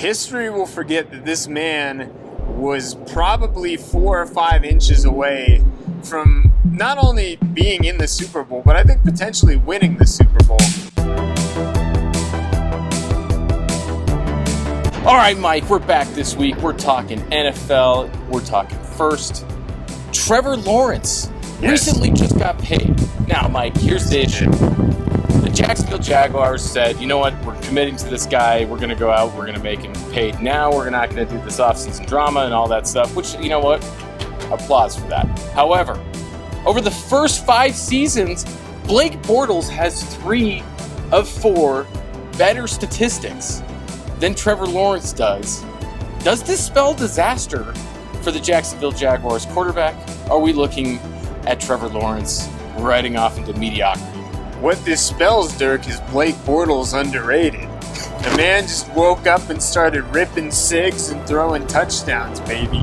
history will forget that this man was probably 4 or 5 inches away from not only being in the Super Bowl, but I think potentially winning the Super Bowl. All right, Mike, we're back this week. We're talking NFL. We're talking first. Trevor Lawrence recently just got paid. Now, Mike, here's the issue. The Jacksonville Jaguars said, you know what, we're committing to this guy. We're going to go out. We're going to make him paid now. We're not going to do this offseason drama and all that stuff, which, you know what, applause for that. However, over the first 5 seasons, Blake Bortles has 3 of 4 better statistics than Trevor Lawrence does. Does this spell disaster for the Jacksonville Jaguars quarterback? Are we looking at Trevor Lawrence riding off into mediocrity? What this spells, Dirk, is Blake Bortles underrated. The man just woke up and started ripping cigs and throwing touchdowns, baby.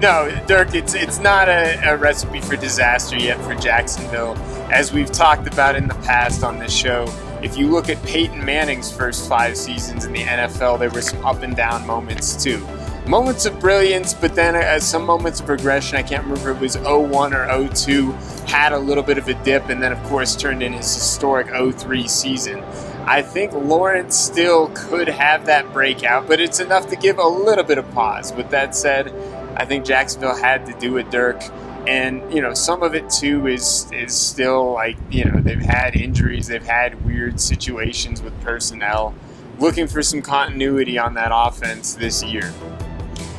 No, Dirk, it's not a recipe for disaster yet for Jacksonville. As we've talked about in the past on this show, if you look at Peyton Manning's first 5 seasons in the NFL, there were some up and down moments too. Moments of brilliance, but then some moments of regression. I can't remember if it was 0-1 or 0-2, had a little bit of a dip, and then, of course, turned in his historic 0-3 season. I think Lawrence still could have that breakout, but it's enough to give a little bit of pause. With that said, I think Jacksonville had to do it, Dirk. And, some of it, too, is still like, they've had injuries, they've had weird situations with personnel. Looking for some continuity on that offense this year.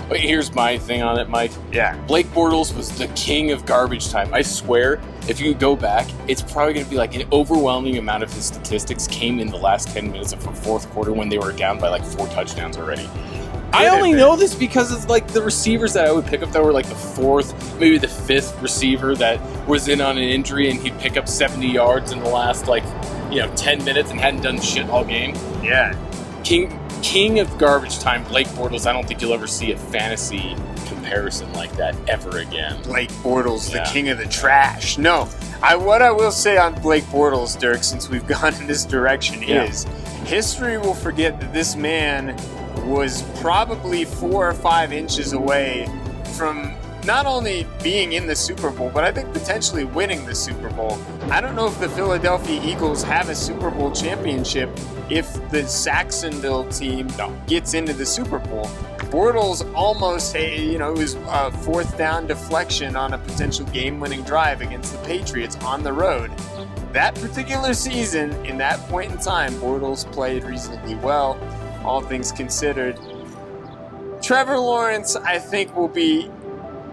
But here's my thing on it, Mike. Yeah. Blake Bortles was the king of garbage time. I swear, if you go back, it's probably going to be like an overwhelming amount of his statistics came in the last 10 minutes of the fourth quarter when they were down by like 4 touchdowns already. I only know this because it's like the receivers that I would pick up that were like the 4th, maybe the 5th receiver that was in on an injury and he'd pick up 70 yards in the last 10 minutes and hadn't done shit all game. Yeah. King of garbage time, Blake Bortles. I don't think you'll ever see a fantasy comparison like that ever again. Blake Bortles, the king of the trash. No, what I will say on Blake Bortles, Dirk, since we've gone in this direction, is history will forget that this man was probably 4 or 5 inches away from not only being in the Super Bowl, but I think potentially winning the Super Bowl. I don't know if the Philadelphia Eagles have a Super Bowl championship if the Jacksonville team gets into the Super Bowl. Bortles almost, it was a 4th down deflection on a potential game-winning drive against the Patriots on the road. That particular season, in that point in time, Bortles played reasonably well, all things considered. Trevor Lawrence, I think, will be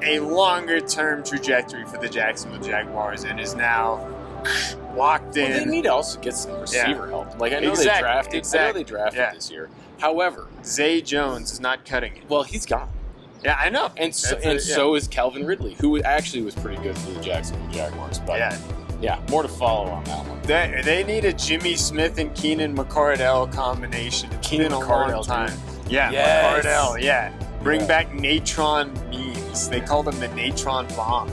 a longer-term trajectory for the Jacksonville Jaguars and is now locked in. Well, they need to also get some receiver help. Like, I know they drafted this year. However, Zay Jones is not cutting it. Well, he's gone. Yeah, I know. And so is Calvin Ridley, who actually was pretty good for the Jacksonville Jaguars. But more to follow on that one. They need a Jimmy Smith and Keenan McCardell combination. It's been a long time. Yeah, yes. McCardell, Bring back Natron memes. They call them the Natron bomb.